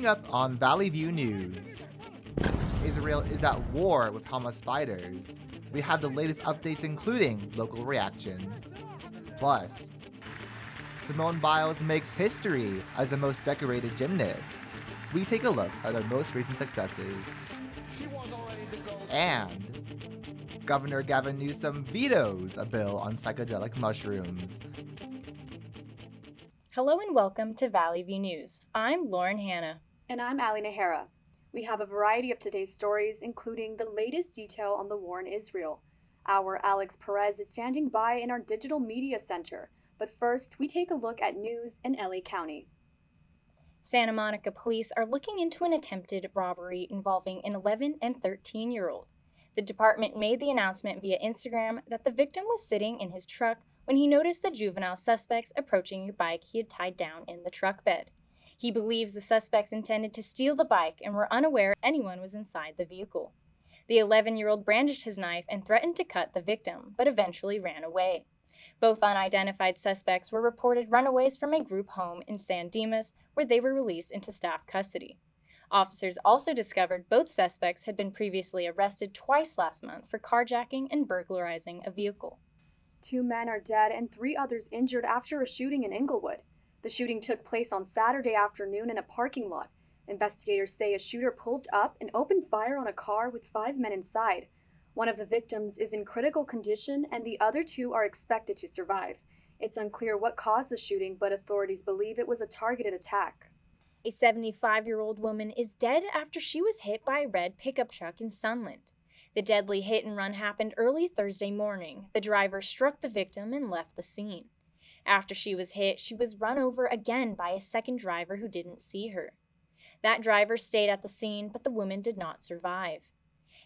Coming up on Valley View News, Israel is at war with Hamas fighters. We have the latest updates including local reaction. Plus, Simone Biles makes history as the most decorated gymnast. We take a look at our most recent successes. And Governor Gavin Newsom vetoes a bill on psychedelic mushrooms. Hello and welcome to Valley View News. I'm Lauren Hanna. And I'm Najera. We have a variety of today's stories, including the latest detail on the war in Israel. Our Alex Perez is standing by in our digital media center. But first, we take a look at news in LA County. Santa Monica police are looking into an attempted robbery involving an 11 and 13-year-old. The department made the announcement via Instagram that the victim was sitting in his truck when he noticed the juvenile suspects approaching a bike he had tied down in the truck bed. He believes the suspects intended to steal the bike and were unaware anyone was inside the vehicle. The 11-year-old brandished his knife and threatened to cut the victim, but eventually ran away. Both unidentified suspects were reported runaways from a group home in San Dimas, where they were released into staff custody. Officers also discovered both suspects had been previously arrested twice last month for carjacking and burglarizing a vehicle. 2 men are dead and 3 others injured after a shooting in Inglewood. The shooting took place on Saturday afternoon in a parking lot. Investigators say a shooter pulled up and opened fire on a car with 5 men inside. One of the victims is in critical condition and the other 2 are expected to survive. It's unclear what caused the shooting, but authorities believe it was a targeted attack. A 75-year-old woman is dead after she was hit by a red pickup truck in Sunland. The deadly hit and run happened early Thursday morning. The driver struck the victim and left the scene. After she was hit, she was run over again by a second driver who didn't see her. That driver stayed at the scene, but the woman did not survive.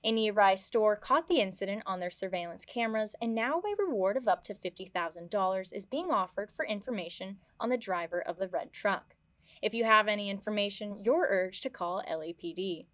A nearby store caught the incident on their surveillance cameras, and now a reward of up to $50,000 is being offered for information on the driver of the red truck. If you have any information, you're urged to call LAPD.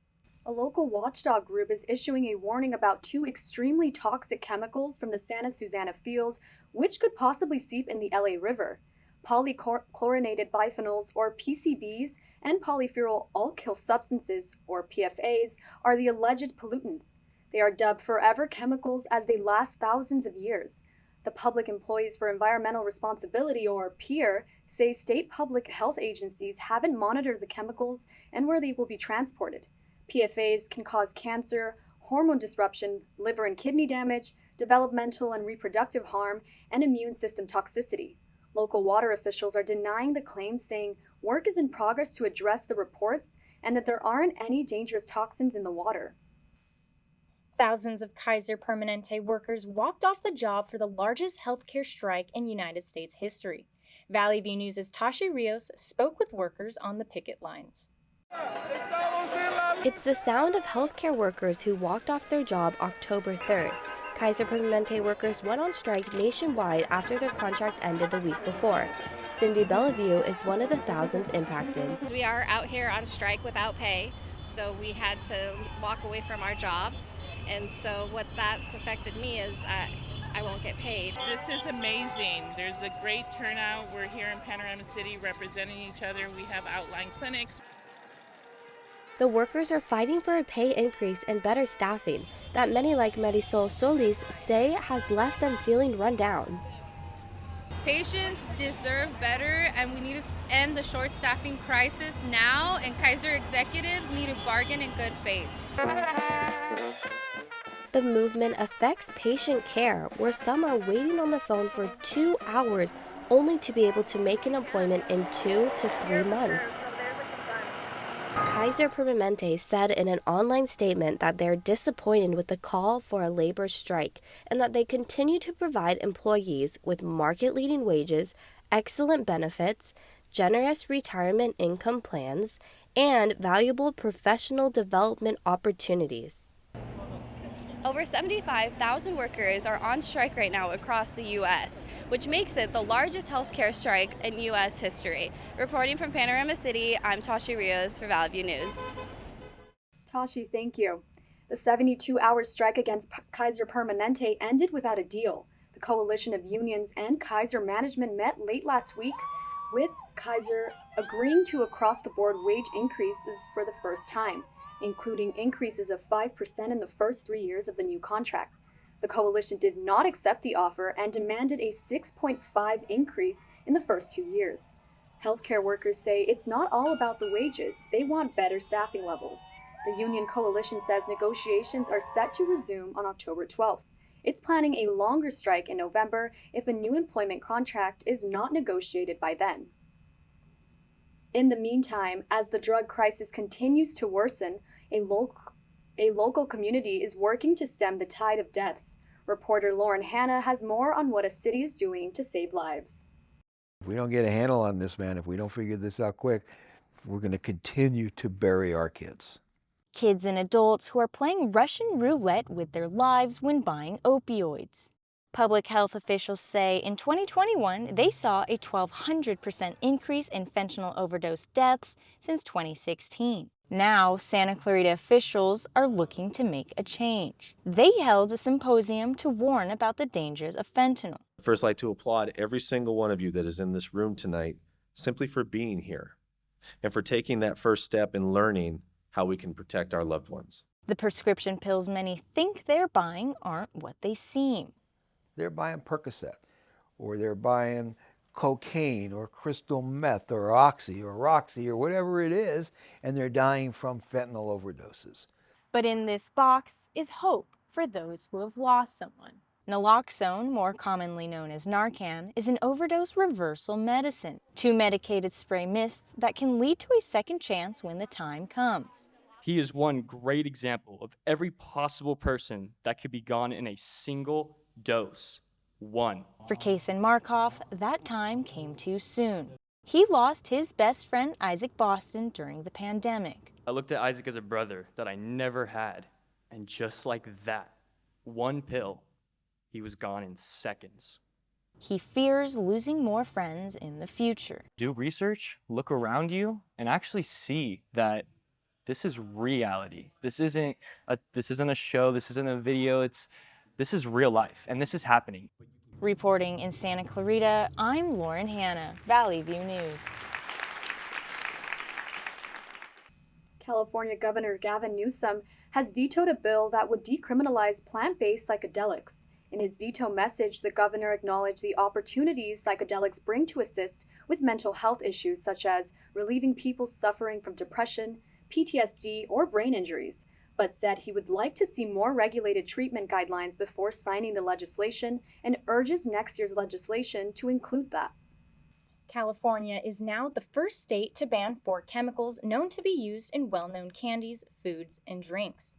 A local watchdog group is issuing a warning about 2 extremely toxic chemicals from the Santa Susana field, which could possibly seep in the LA River. Polychlorinated biphenyls, or PCBs, and polyphenol alkyl substances, or PFAs, are the alleged pollutants. They are dubbed forever chemicals as they last thousands of years. The Public Employees for Environmental Responsibility, or PEER, say state public health agencies haven't monitored the chemicals and where they will be transported. PFAs can cause cancer, hormone disruption, liver and kidney damage, developmental and reproductive harm, and immune system toxicity. Local water officials are denying the claims, saying work is in progress to address the reports and that there aren't any dangerous toxins in the water. Thousands of Kaiser Permanente workers walked off the job for the largest healthcare strike in United States history. Valley View News' Tashi Rios spoke with workers on the picket lines. It's the sound of healthcare workers who walked off their job October 3rd. Kaiser Permanente workers went on strike nationwide after their contract ended the week before. Cindy Bellevue is one of the thousands impacted. We are out here on strike without pay, so we had to walk away from our jobs. And so what that's affected me is I won't get paid. This is amazing. There's a great turnout. We're here in Panorama City representing each other. We have outline clinics. The workers are fighting for a pay increase and better staffing that many like Marisol Solis say has left them feeling run down. Patients deserve better, and we need to end the short staffing crisis now, and Kaiser executives need to bargain in good faith. The movement affects patient care, where some are waiting on the phone for 2 hours only to be able to make an appointment in 2 to 3 months. Kaiser Permanente said in an online statement that they're disappointed with the call for a labor strike and that they continue to provide employees with market-leading wages, excellent benefits, generous retirement income plans, and valuable professional development opportunities. Over 75,000 workers are on strike right now across the U.S., which makes it the largest healthcare strike in U.S. history. Reporting from Panorama City, I'm Tashi Rios for Valley View News. Tashi, thank you. The 72-hour strike against Kaiser Permanente ended without a deal. The coalition of unions and Kaiser management met late last week with Kaiser agreeing to across-the-board wage increases for the first time, including increases of 5% in the first 3 years of the new contract. The coalition did not accept the offer and demanded a 6.5% increase in the first 2 years. Healthcare workers say it's not all about the wages, they want better staffing levels. The union coalition says negotiations are set to resume on October 12th. It's planning a longer strike in November if a new employment contract is not negotiated by then. In the meantime, as the drug crisis continues to worsen, a local community is working to stem the tide of deaths. Reporter Lauren Hanna has more on what a city is doing to save lives. If we don't get a handle on this, man, if we don't figure this out quick, we're going to continue to bury our kids. Kids and adults who are playing Russian roulette with their lives when buying opioids. Public health officials say in 2021, they saw a 1,200% increase in fentanyl overdose deaths since 2016. Now, Santa Clarita officials are looking to make a change. They held a symposium to warn about the dangers of fentanyl. First, I'd like to applaud every single one of you that is in this room tonight simply for being here and for taking that first step in learning how we can protect our loved ones. The prescription pills many think they're buying aren't what they seem. They're buying Percocet, or they're buying cocaine, or crystal meth, or Oxy, or Roxy, or whatever it is, and they're dying from fentanyl overdoses. But in this box is hope for those who have lost someone. Naloxone, more commonly known as Narcan, is an overdose reversal medicine, 2 medicated spray mists that can lead to a second chance when the time comes. He is one great example of every possible person that could be gone in a single dose. One. For Kaysen Markov, that time came too soon. He lost his best friend Isaac Boston during the pandemic. I looked at Isaac as a brother that I never had, and just like that, one pill, he was gone in seconds. He fears losing more friends in the future. Do research, look around you, and actually see that this is reality. This isn't a show, this isn't a video, this is real life, and this is happening. Reporting in Santa Clarita, I'm Lauren Hanna, Valley View News. California Governor Gavin Newsom has vetoed a bill that would decriminalize plant-based psychedelics. In his veto message, the governor acknowledged the opportunities psychedelics bring to assist with mental health issues such as relieving people suffering from depression, PTSD, or brain injuries, but said he would like to see more regulated treatment guidelines before signing the legislation and urges next year's legislation to include that. California is now the first state to ban 4 chemicals known to be used in well-known candies, foods, and drinks.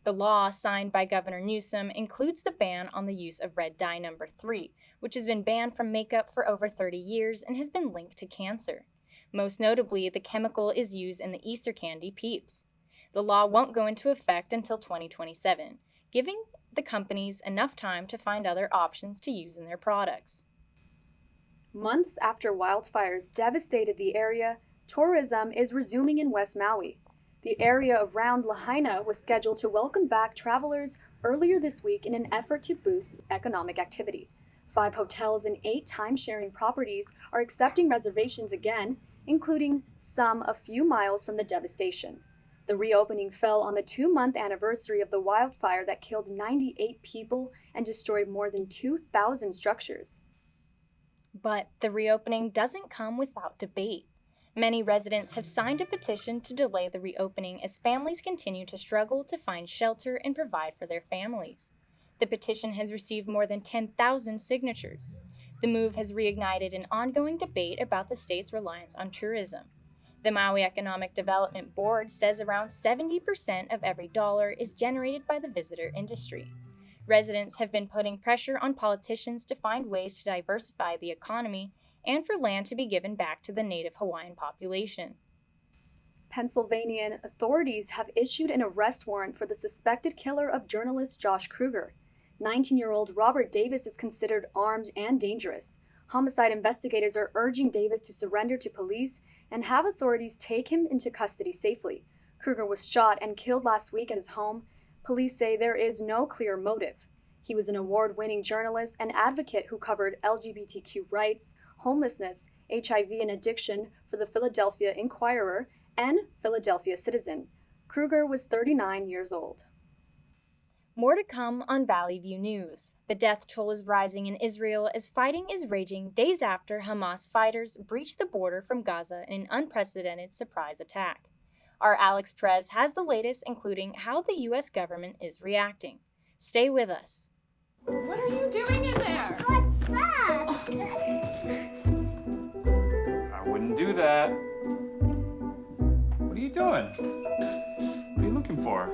The law signed by Governor Newsom includes the ban on the use of red dye number 3, which has been banned from makeup for over 30 years and has been linked to cancer. Most notably, the chemical is used in the Easter candy Peeps. The law won't go into effect until 2027, giving the companies enough time to find other options to use in their products. Months after wildfires devastated the area, tourism is resuming in West Maui. The area around Lahaina was scheduled to welcome back travelers earlier this week in an effort to boost economic activity. 5 hotels and 8 time-sharing properties are accepting reservations again, including some a few miles from the devastation. The reopening fell on the 2-month anniversary of the wildfire that killed 98 people and destroyed more than 2,000 structures. But the reopening doesn't come without debate. Many residents have signed a petition to delay the reopening as families continue to struggle to find shelter and provide for their families. The petition has received more than 10,000 signatures. The move has reignited an ongoing debate about the state's reliance on tourism. The Maui Economic Development Board says around 70% of every dollar is generated by the visitor industry. Residents have been putting pressure on politicians to find ways to diversify the economy and for land to be given back to the native Hawaiian population. Pennsylvania authorities have issued an arrest warrant for the suspected killer of journalist Josh Kruger. 19-year-old Robert Davis is considered armed and dangerous. Homicide investigators are urging Davis to surrender to police and have authorities take him into custody safely. Kruger was shot and killed last week at his home. Police say there is no clear motive. He was an award-winning journalist and advocate who covered LGBTQ rights, homelessness, HIV and Addiction for the Philadelphia Inquirer and Philadelphia Citizen. Kruger was 39 years old. More to come on Valley View News. The death toll is rising in Israel as fighting is raging days after Hamas fighters breached the border from Gaza in an unprecedented surprise attack. Our Alex Perez has the latest, including how the U.S. government is reacting. Stay with us. What are you doing in there? What's that? I wouldn't do that. What are you doing? What are you looking for?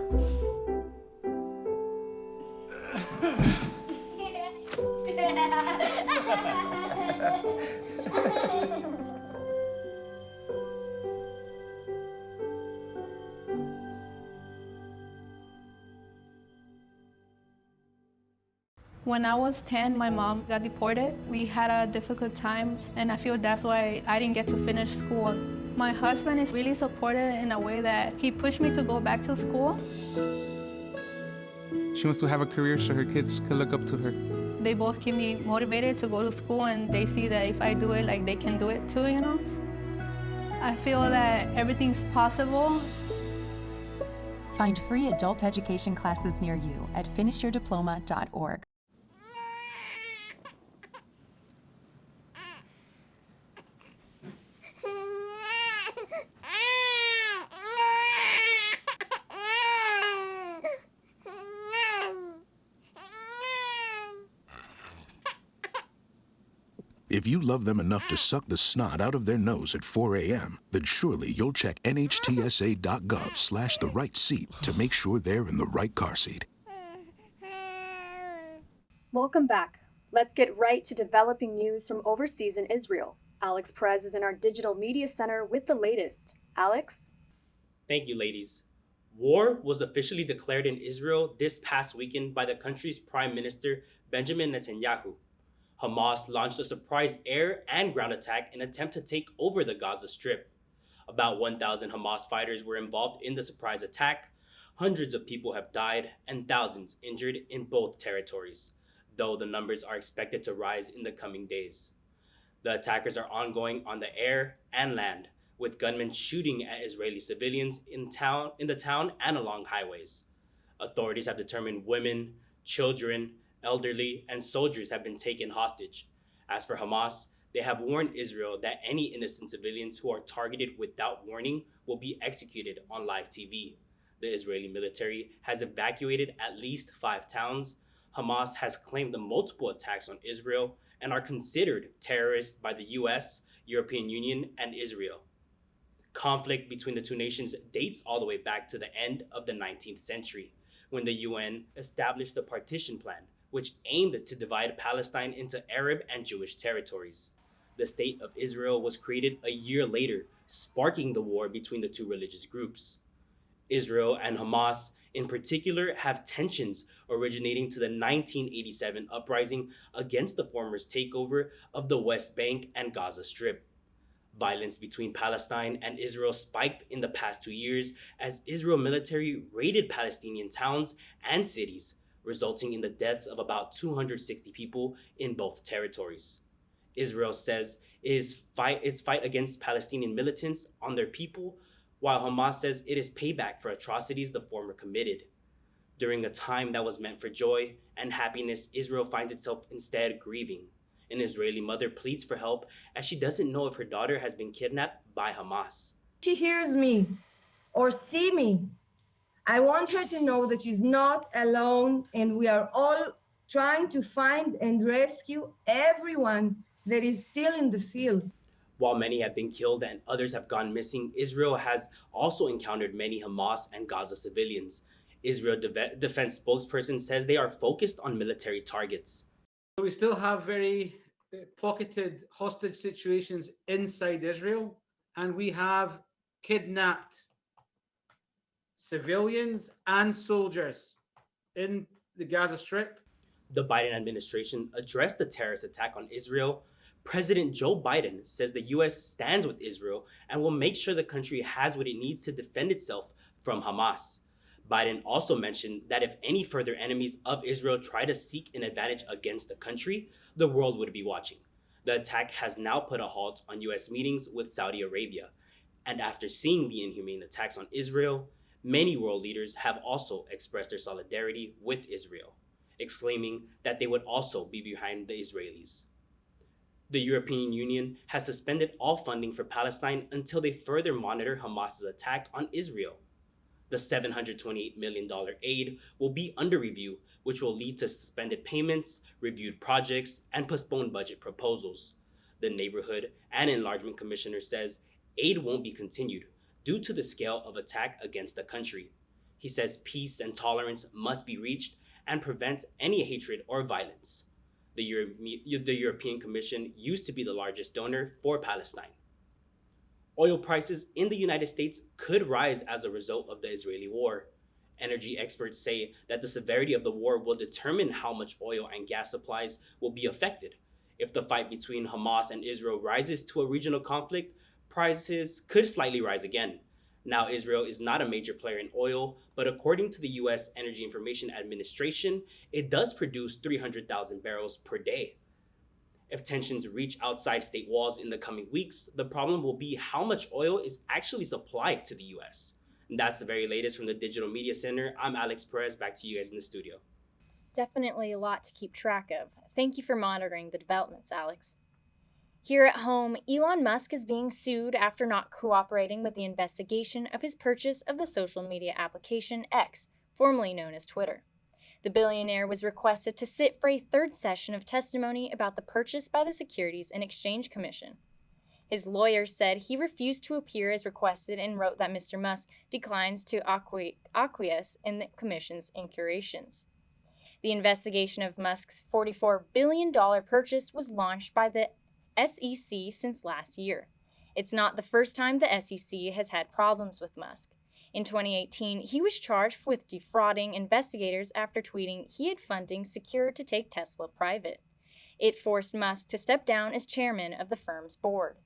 When I was 10, my mom got deported. We had a difficult time, and I feel that's why I didn't get to finish school. My husband is really supportive in a way that he pushed me to go back to school. She wants to have a career so her kids can look up to her. They both keep me motivated to go to school, and they see that if I do it, like they can do it too, you know? I feel that everything's possible. Find free adult education classes near you at finishyourdiploma.org. If you love them enough to suck the snot out of their nose at 4 a.m., then surely you'll check nhtsa.gov/the-right-seat to make sure they're in the right car seat. Welcome back. Let's get right to developing news from overseas in Israel. Alex Perez is in our digital media center with the latest. Alex? Thank you, ladies. War was officially declared in Israel this past weekend by the country's Prime Minister, Benjamin Netanyahu. Hamas launched a surprise air and ground attack in an attempt to take over the Gaza Strip. About 1,000 Hamas fighters were involved in the surprise attack. Hundreds of people have died and thousands injured in both territories, though the numbers are expected to rise in the coming days. The attackers are ongoing on the air and land, with gunmen shooting at Israeli civilians in the town and along highways. Authorities have determined women, children, elderly, and soldiers have been taken hostage. As for Hamas, they have warned Israel that any innocent civilians who are targeted without warning will be executed on live TV. The Israeli military has evacuated at least 5 towns. Hamas has claimed the multiple attacks on Israel and are considered terrorists by the US, European Union, and Israel. Conflict between the two nations dates all the way back to the end of the 19th century, when the UN established the partition plan, which aimed to divide Palestine into Arab and Jewish territories. The State of Israel was created a year later, sparking the war between the two religious groups. Israel and Hamas, in particular, have tensions originating to the 1987 uprising against the former's takeover of the West Bank and Gaza Strip. Violence between Palestine and Israel spiked in the past 2 years as Israel military raided Palestinian towns and cities, resulting in the deaths of about 260 people in both territories. Israel says its fight against Palestinian militants on their people, while Hamas says it is payback for atrocities the former committed. During a time that was meant for joy and happiness, Israel finds itself instead grieving. An Israeli mother pleads for help as she doesn't know if her daughter has been kidnapped by Hamas. She hears me or see me, I want her to know that she's not alone, and we are all trying to find and rescue everyone that is still in the field. While many have been killed and others have gone missing, Israel has also encountered many Hamas and Gaza civilians. Israel defense spokesperson says they are focused on military targets. We still have very pocketed hostage situations inside Israel, and we have kidnapped civilians and soldiers in the Gaza Strip. The Biden administration addressed the terrorist attack on Israel. President Joe Biden says the U.S. stands with Israel and will make sure the country has what it needs to defend itself from Hamas. Biden also mentioned that if any further enemies of Israel try to seek an advantage against the country, the world would be watching. The attack has now put a halt on U.S. meetings with Saudi Arabia, and after seeing the inhumane attacks on Israel, many world leaders have also expressed their solidarity with Israel, exclaiming that they would also be behind the Israelis. The European Union has suspended all funding for Palestine until they further monitor Hamas's attack on Israel. The $728 million aid will be under review, which will lead to suspended payments, reviewed projects, and postponed budget proposals. The Neighborhood and Enlargement Commissioner says aid won't be continued due to the scale of attack against the country. He says peace and tolerance must be reached and prevent any hatred or violence. The European Commission used to be the largest donor for Palestine. Oil prices in the United States could rise as a result of the Israeli war. Energy experts say that the severity of the war will determine how much oil and gas supplies will be affected. If the fight between Hamas and Israel rises to a regional conflict, prices could slightly rise again. Now, Israel is not a major player in oil, but according to the U.S. Energy Information Administration, it does produce 300,000 barrels per day. If tensions reach outside state walls in the coming weeks, the problem will be how much oil is actually supplied to the U.S. And that's the very latest from the Digital Media Center. I'm Alex Perez, back to you guys in the studio. Definitely a lot to keep track of. Thank you for monitoring the developments, Alex. Here at home, Elon Musk is being sued after not cooperating with the investigation of his purchase of the social media application X, formerly known as Twitter. The billionaire was requested to sit for a third session of testimony about the purchase by the Securities and Exchange Commission. His lawyer said he refused to appear as requested and wrote that Mr. Musk declines to acquiesce in the commission's incurations. The investigation of Musk's $44 billion purchase was launched by the SEC since last year. It's not the first time the SEC has had problems with Musk. In 2018, he was charged with defrauding investigators after tweeting he had funding secured to take Tesla private. It forced Musk to step down as chairman of the firm's board.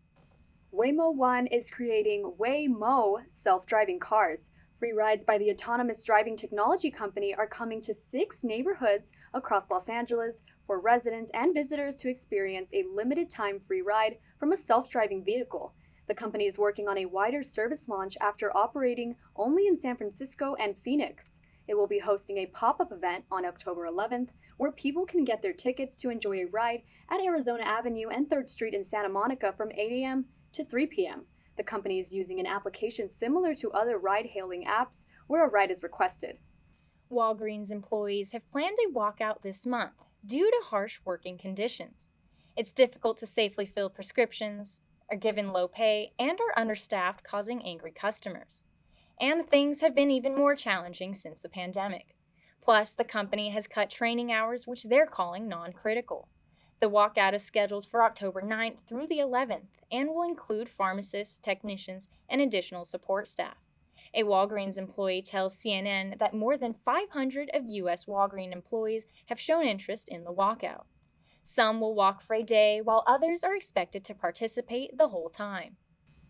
Waymo One is creating Waymo self-driving cars. Free rides by the autonomous driving technology company are coming to 6 neighborhoods across Los Angeles for residents and visitors to experience a limited-time free ride from a self-driving vehicle. The company is working on a wider service launch after operating only in San Francisco and Phoenix. It will be hosting a pop-up event on October 11th where people can get their tickets to enjoy a ride at Arizona Avenue and 3rd Street in Santa Monica from 8 a.m. to 3 p.m. The company is using an application similar to other ride-hailing apps where a ride is requested. Walgreens employees have planned a walkout this month due to harsh working conditions. It's difficult to safely fill prescriptions, are given low pay, and are understaffed, causing angry customers. And things have been even more challenging since the pandemic. Plus, the company has cut training hours, which they're calling non-critical. The walkout is scheduled for October 9th through the 11th and will include pharmacists, technicians, and additional support staff. A Walgreens employee tells CNN that more than 500 of U.S. Walgreens employees have shown interest in the walkout. Some will walk for a day, while others are expected to participate the whole time.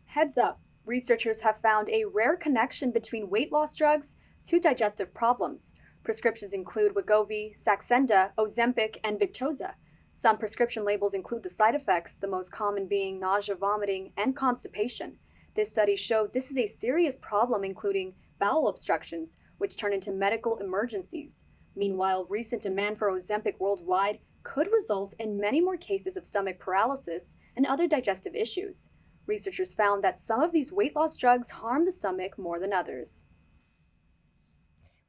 Heads up, researchers have found a rare connection between weight loss drugs to digestive problems. Prescriptions include Wegovy, Saxenda, Ozempic, and Victoza. Some prescription labels include the side effects, the most common being nausea, vomiting, and constipation. This study showed this is a serious problem, including bowel obstructions, which turn into medical emergencies. Meanwhile, recent demand for Ozempic worldwide could result in many more cases of stomach paralysis and other digestive issues. Researchers found that some of these weight loss drugs harm the stomach more than others.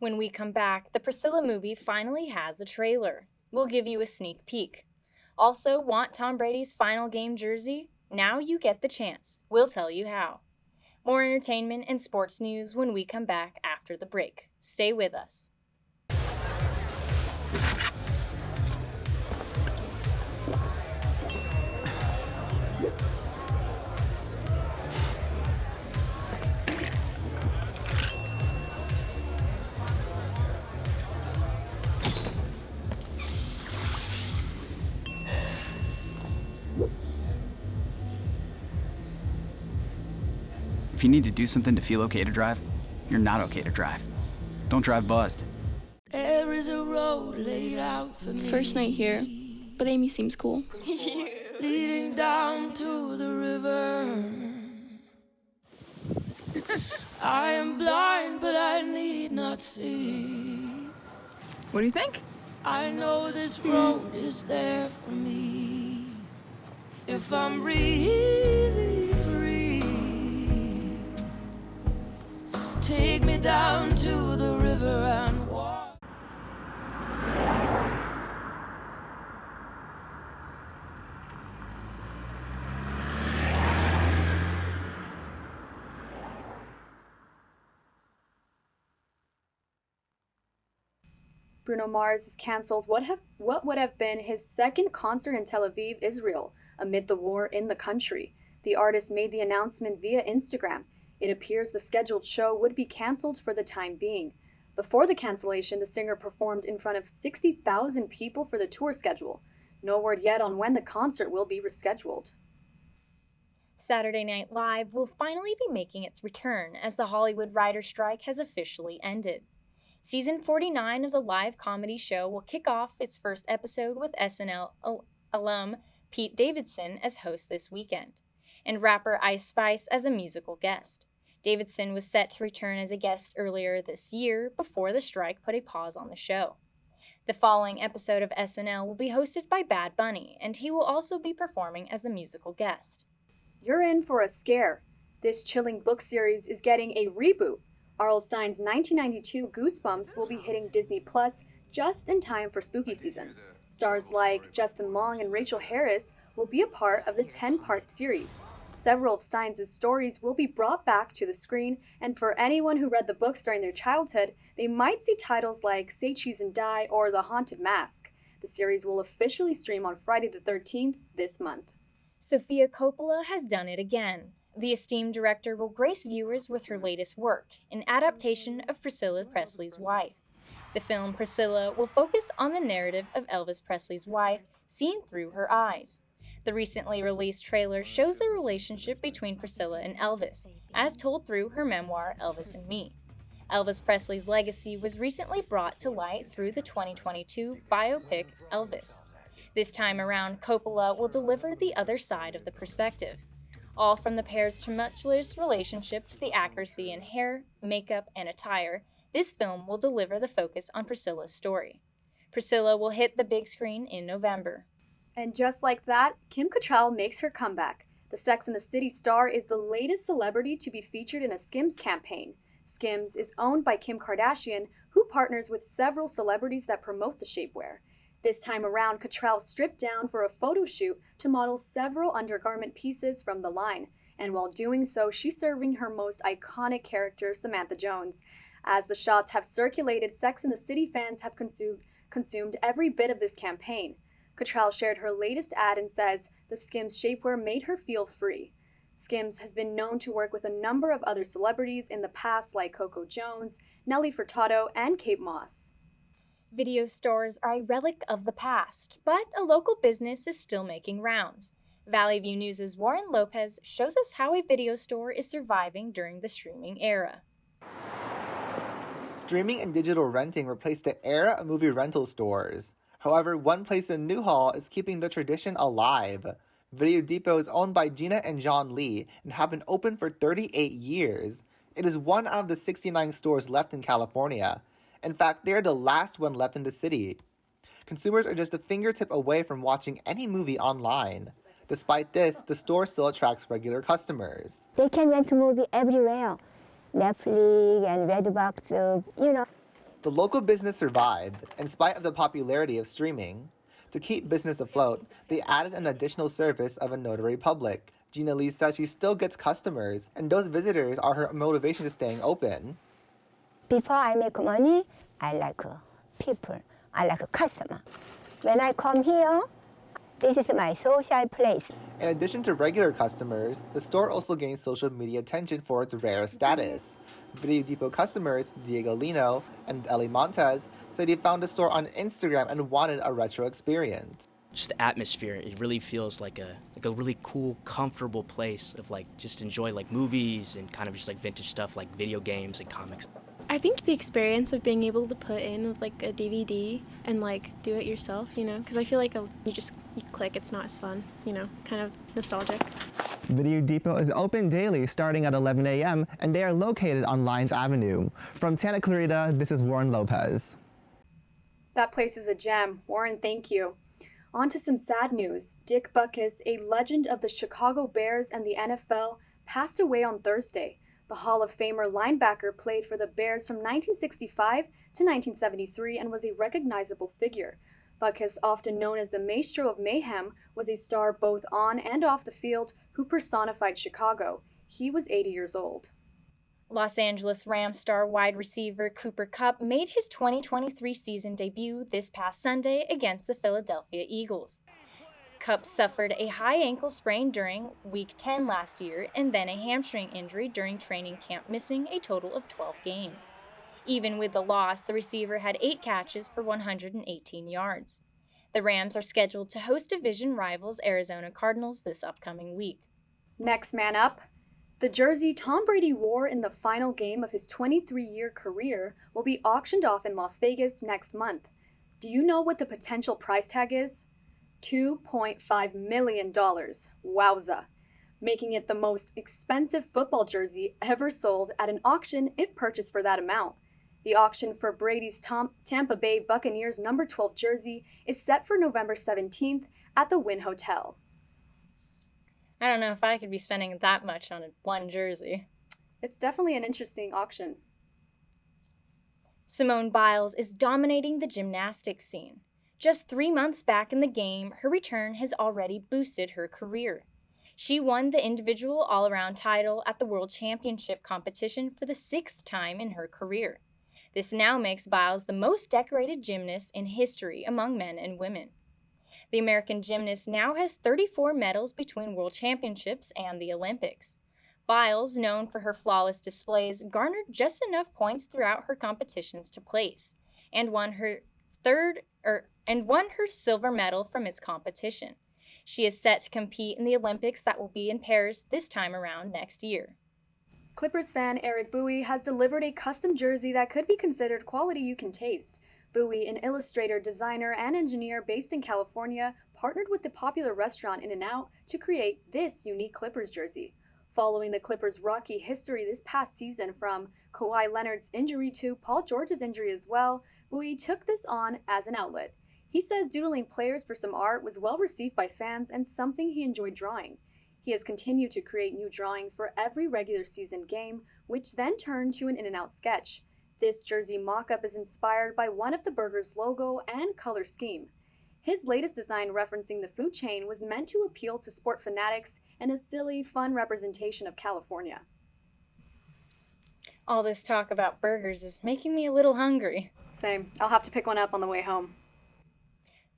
When we come back, the Priscilla movie finally has a trailer. We'll give you a sneak peek. Also, want Tom Brady's final game jersey? Now you get the chance. We'll tell you how. More entertainment and sports news when we come back after the break. Stay with us. If you need to do something to feel okay to drive, you're not okay to drive. Don't drive buzzed. There is a road laid out for me. First night here, but Amy seems cool. leading down to the river. I am blind, but I need not see. What do you think? I know this road is there for me. If I'm really free, take me down to the river and walk. Bruno Mars has cancelled what would have been his second concert in Tel Aviv, Israel, amid the war in the country. The artist made the announcement via Instagram. It appears the scheduled show would be cancelled for the time being. Before the cancellation, the singer performed in front of 60,000 people for the tour schedule. No word yet on when the concert will be rescheduled. Saturday Night Live will finally be making its return as the Hollywood writer's strike has officially ended. Season 49 of the live comedy show will kick off its first episode with SNL alum Pete Davidson as host this weekend, and rapper Ice Spice as a musical guest. Davidson was set to return as a guest earlier this year before the strike put a pause on the show. The following episode of SNL will be hosted by Bad Bunny, and he will also be performing as the musical guest. You're in for a scare. This chilling book series is getting a reboot. R.L. Stein's 1992 Goosebumps will be hitting Disney Plus just in time for spooky season. Stars like Justin Long and Rachel Harris will be a part of the 10-part series. Several of Stein's stories will be brought back to the screen, and for anyone who read the books during their childhood, they might see titles like Say Cheese and Die or The Haunted Mask. The series will officially stream on Friday the 13th this month. Sofia Coppola has done it again. The esteemed director will grace viewers with her latest work, an adaptation of Priscilla Presley's wife. The film Priscilla will focus on the narrative of Elvis Presley's wife, seen through her eyes. The recently released trailer shows the relationship between Priscilla and Elvis, as told through her memoir, Elvis and Me. Elvis Presley's legacy was recently brought to light through the 2022 biopic Elvis. This time around, Coppola will deliver the other side of the perspective. All from the pair's tumultuous relationship to the accuracy in hair, makeup, and attire, this film will deliver the focus on Priscilla's story. Priscilla will hit the big screen in November. And just like that, Kim Cattrall makes her comeback. The Sex and the City star is the latest celebrity to be featured in a Skims campaign. Skims is owned by Kim Kardashian, who partners with several celebrities that promote the shapewear. This time around, Cattrall stripped down for a photo shoot to model several undergarment pieces from the line, and while doing so, she's serving her most iconic character, Samantha Jones. As the shots have circulated, Sex and the City fans have consumed every bit of this campaign. Cattrall shared her latest ad and says, "The Skims shapewear made her feel free." Skims has been known to work with a number of other celebrities in the past like Coco Jones, Nelly Furtado, and Kate Moss. Video stores are a relic of the past, but a local business is still making rounds. Valley View News' Warren Lopez shows us how a video store is surviving during the streaming era. Streaming and digital renting replaced the era of movie rental stores. However, one place in Newhall is keeping the tradition alive. Video Depot is owned by Gina and John Lee and have been open for 38 years. It is one out of the 69 stores left in California. In fact, they are the last one left in the city. Consumers are just a fingertip away from watching any movie online. Despite this, the store still attracts regular customers. They can rent a movie everywhere. Netflix and Redbox, The local business survived, in spite of the popularity of streaming. To keep business afloat, they added an additional service of a notary public. Gina Lee says she still gets customers, and those visitors are her motivation to staying open. Before I make money, I like people. I like a customer. When I come here, this is my social place. In addition to regular customers, the store also gains social media attention for its rare status. Video Depot customers Diego Lino and Ellie Montez say they found the store on Instagram and wanted a retro experience. Just the atmosphere, it really feels like a really cool, comfortable place of just enjoy movies and kind of just vintage stuff like video games and comics. I think the experience of being able to put in with a DVD and do it yourself, because I feel like you just you click, it's not as fun, you know, kind of nostalgic. Video Depot is open daily starting at 11 a.m. and they are located on Lyons Avenue. From Santa Clarita, this is Warren Lopez. That place is a gem. Warren, thank you. On to some sad news. Dick Butkus, a legend of the Chicago Bears and the NFL, passed away on Thursday. The Hall of Famer linebacker played for the Bears from 1965 to 1973 and was a recognizable figure. Butkus, often known as the Maestro of Mayhem, was a star both on and off the field who personified Chicago. He was 80 years old. Los Angeles Rams star wide receiver Cooper Kupp made his 2023 season debut this past Sunday against the Philadelphia Eagles. Kupp suffered a high ankle sprain during Week 10 last year and then a hamstring injury during training camp, missing a total of 12 games. Even with the loss, the receiver had 8 catches for 118 yards. The Rams are scheduled to host division rivals Arizona Cardinals this upcoming week. Next man up. The jersey Tom Brady wore in the final game of his 23-year career will be auctioned off in Las Vegas next month. Do you know what the potential price tag is? $2.5 million. Wowza. Making it the most expensive football jersey ever sold at an auction if purchased for that amount. The auction for Brady's Tampa Bay Buccaneers number 12 jersey is set for November 17th at the Wynn Hotel. I don't know if I could be spending that much on one jersey. It's definitely an interesting auction. Simone Biles is dominating the gymnastics scene. Just 3 months back in the game, her return has already boosted her career. She won the individual all-around title at the World Championship competition for the 6th time in her career. This now makes Biles the most decorated gymnast in history among men and women. The American gymnast now has 34 medals between World Championships and the Olympics. Biles, known for her flawless displays, garnered just enough points throughout her competitions to place, and won her silver medal from its competition. She is set to compete in the Olympics that will be in Paris this time around next year. Clippers fan Eric Bowie has delivered a custom jersey that could be considered quality you can taste. Bowie, an illustrator, designer, and engineer based in California, partnered with the popular restaurant In-N-Out to create this unique Clippers jersey. Following the Clippers' rocky history this past season, from Kawhi Leonard's injury to Paul George's injury as well, Bowie took this on as an outlet. He says doodling players for some art was well received by fans and something he enjoyed drawing. He has continued to create new drawings for every regular season game, which then turned to an In-N-Out sketch. This jersey mock-up is inspired by one of the burger's logo and color scheme. His latest design, referencing the food chain, was meant to appeal to sport fanatics and a silly, fun representation of California. All this talk about burgers is making me a little hungry. Same. I'll have to pick one up on the way home.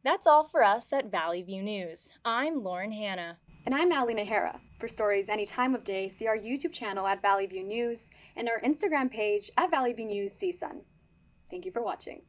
That's all for us at Valley View News. I'm Lauren Hanna. And I'm Allie Najera. For stories any time of day, see our YouTube channel at Valley View News and our Instagram page at Valley View News CSUN. Thank you for watching.